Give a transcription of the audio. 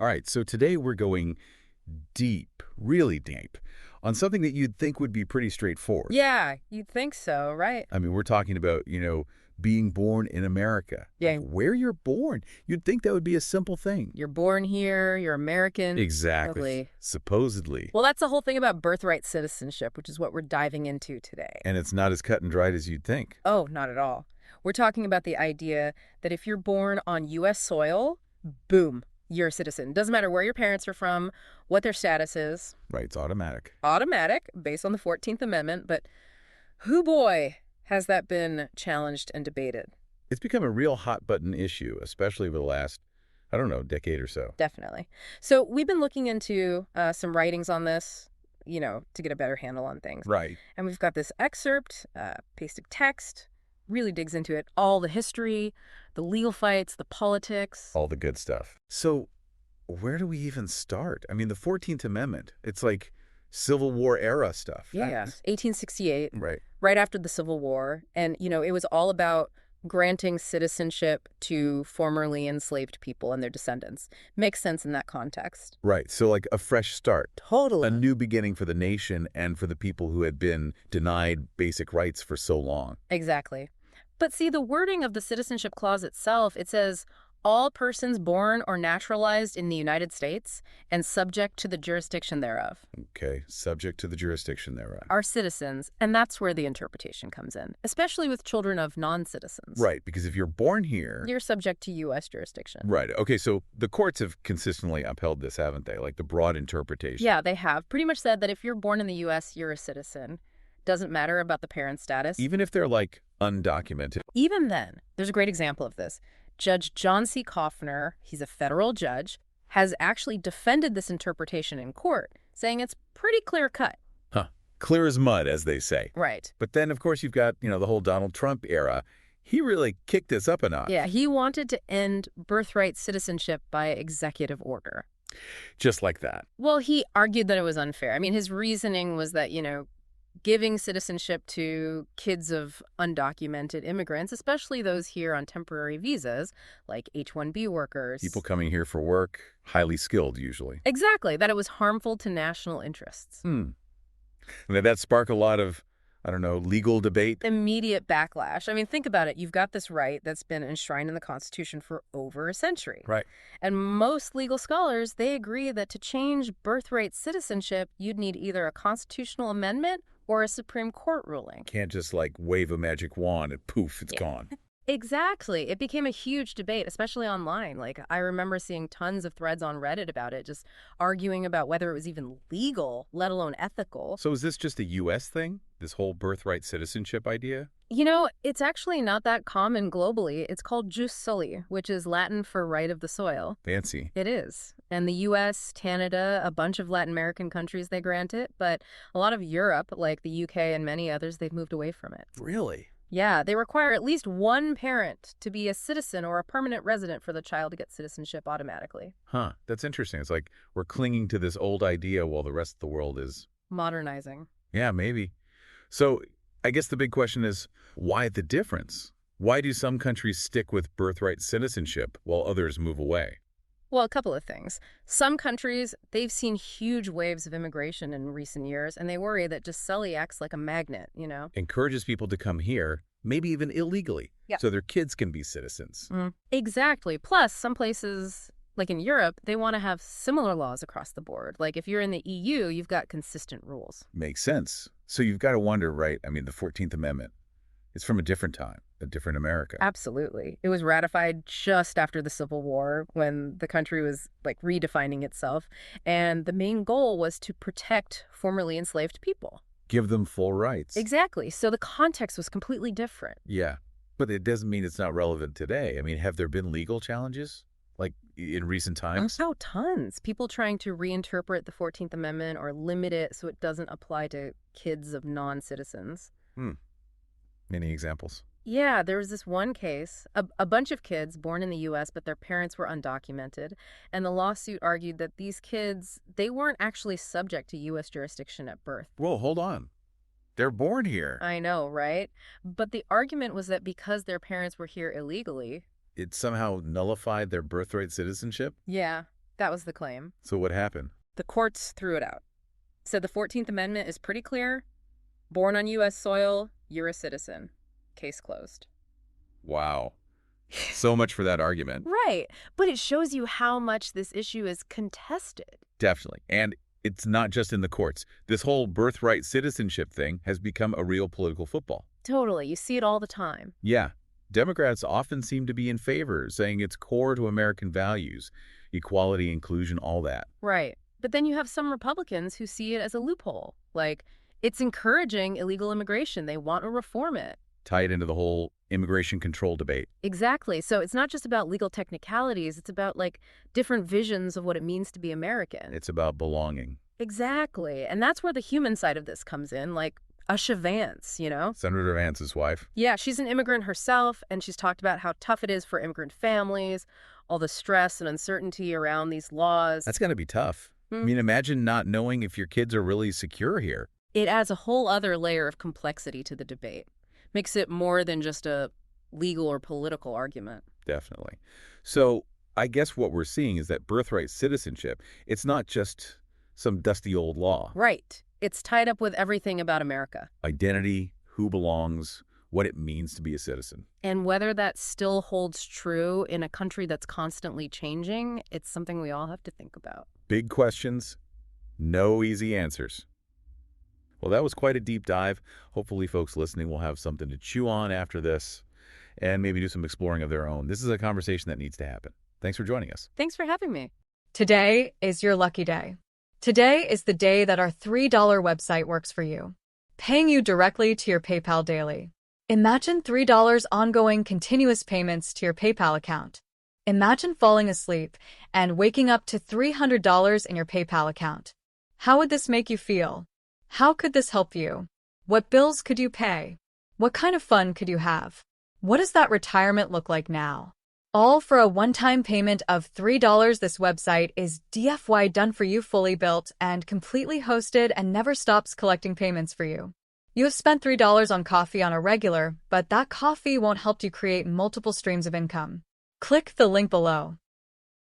All right, so today we're going deep, really deep, on something that you'd think would be pretty straightforward. Yeah, you'd think so, right? I mean, we're talking about, being born in America. Like Yeah, where you're born. You'd think that would be a simple thing. you're born here, you're American. Exactly. Lovely. Supposedly. Well, that's the whole thing about birthright citizenship, which is what we're diving into today. And it's not as cut and dried as you'd think. Oh, not at all. We're talking about the idea that if you're born on U.S. soil, boom, you're a citizen. Doesn't matter where your parents are from, what their status is. Right, it's automatic. Automatic, based on the 14th Amendment, but who boy has that been challenged and debated? It's become a real hot-button issue, especially over the last, I don't know, decade or so. Definitely. So we've been looking into some writings on this, to get a better handle on things. Right. And we've got this excerpt, pasted text, really digs into it, all the history, the legal fights, the politics. All the good stuff. So where do we even start? I mean, the 14th Amendment, it's like Civil War era stuff. Yeah, 1868, Right. right after the Civil War. And, it was all about granting citizenship to formerly enslaved people and their descendants. Makes sense in that context. Right. So like a fresh start. Totally. A new beginning for the nation and for the people who had been denied basic rights for so long. Exactly. But see, the wording of the Citizenship Clause itself, it says, all persons born or naturalized in the United States and subject to the jurisdiction thereof Okay. Subject to the jurisdiction thereof. are citizens, and that's where the interpretation comes in, especially with children of non-citizens. Right. Because if you're born here. You're subject to U.S. jurisdiction. Right. Okay. So the courts have consistently upheld this, haven't they? Like the broad interpretation. Yeah, they have pretty much said that if you're born in the U.S., you're a citizen. Doesn't matter about the parent's status. Even if they're like undocumented. Even then, there's a great example of this. Judge John C. Kaufner, he's a federal judge, has actually defended this interpretation in court, saying it's pretty clear-cut. Huh. Clear as mud, as they say. Right. But then, of course, you've got, the whole Donald Trump era. He really kicked this up a notch. Yeah, he wanted to end birthright citizenship by executive order. Just like that. Well, he argued that it was unfair. I mean, his reasoning was that, giving citizenship to kids of undocumented immigrants, especially those here on temporary visas, like H-1B workers. People coming here for work, highly skilled usually. Exactly, that it was harmful to national interests. And did that spark a lot of, legal debate? Immediate backlash. I mean, think about it. You've got this right that's been enshrined in the Constitution for over a century. Right. And most legal scholars, they agree that to change birthright citizenship, you'd need either a constitutional amendment or a Supreme Court ruling. Can't just like wave a magic wand and poof, it's gone. Exactly. It became a huge debate, especially online. Like, I remember seeing tons of threads on Reddit about it, just arguing about whether it was even legal, let alone ethical. So is this just a U.S. thing, this whole birthright citizenship idea? It's actually not that common globally. It's called jus soli, which is Latin for right of the soil. Fancy. It is. And the U.S., Canada, a bunch of Latin American countries, they grant it. But a lot of Europe, like the U.K. and many others, they've moved away from it. Really? Yeah, they require at least one parent to be a citizen or a permanent resident for the child to get citizenship automatically. Huh. That's interesting. It's like we're clinging to this old idea while the rest of the world is... Modernizing. Yeah, maybe. So I guess the big question is, why the difference? Why do some countries stick with birthright citizenship while others move away? Well, a couple of things. Some countries, they've seen huge waves of immigration in recent years, and they worry that jus soli acts like a magnet, Encourages people to come here, maybe even illegally, Yeah. so their kids can be citizens. Exactly. Plus, some places, like in Europe, they want to have similar laws across the board. Like if you're in the EU, you've got consistent rules. Makes sense. So you've got to wonder, right? I mean, the 14th Amendment, it's from a different time, a different America. Absolutely. It was ratified just after the Civil War when the country was redefining itself. And the main goal was to protect formerly enslaved people. Give them full rights. Exactly. So the context was completely different. Yeah. But it doesn't mean it's not relevant today. I mean, have there been legal challenges? Like in recent times? Oh, tons. People trying to reinterpret the 14th Amendment or limit it so it doesn't apply to kids of non-citizens. Any examples? Yeah, there was this one case, a bunch of kids born in the U.S., but their parents were undocumented. And the lawsuit argued that these kids, they weren't actually subject to U.S. jurisdiction at birth. Whoa, hold on. They're born here. I know, right? But the argument was that because their parents were here illegally... It somehow nullified their birthright citizenship? Yeah. That was the claim. So what happened? The courts threw it out. Said the 14th Amendment is pretty clear. Born on U.S. soil, you're a citizen. Case closed. Wow. So much for that argument. Right. But it shows you how much this issue is contested. Definitely. And it's not just in the courts. This whole birthright citizenship thing has become a real political football. Totally. You see it all the time. Yeah. Democrats often seem to be in favor, saying it's core to American values, equality, inclusion, all that. Right. But then you have some Republicans who see it as a loophole. Like, it's encouraging illegal immigration. They want to reform it. Tie it into the whole immigration control debate. Exactly. So it's not just about legal technicalities. It's about, like, different visions of what it means to be American. It's about belonging. Exactly. And that's where the human side of this comes in, like Usha Vance, you know? Senator Vance's wife. Yeah, she's an immigrant herself, and she's talked about how tough it is for immigrant families, all the stress and uncertainty around these laws. That's got to be tough. I mean, imagine not knowing if your kids are really secure here. It adds a whole other layer of complexity to the debate. Makes it more than just a legal or political argument. Definitely. So I guess what we're seeing is that birthright citizenship, it's not just some dusty old law. Right. It's tied up with everything about America. Identity, who belongs, what it means to be a citizen. And whether that still holds true in a country that's constantly changing, it's something we all have to think about. Big questions, no easy answers. Well, that was quite a deep dive. Hopefully folks listening will have something to chew on after this and maybe do some exploring of their own. This is a conversation that needs to happen. Thanks for joining us. Thanks for having me. Today is your lucky day. Today is the day that our $3 website works for you, paying you directly to your PayPal daily. Imagine $3 ongoing continuous payments to your PayPal account. Imagine falling asleep and waking up to $300 in your PayPal account. How would this make you feel? How could this help you? What bills could you pay? What kind of fun could you have? What does that retirement look like now? All for a one-time payment of $3. This website is DFY done for you, fully built and completely hosted, and never stops collecting payments for you. You have spent $3 on coffee on a regular, but that coffee won't help you create multiple streams of income. Click the link below.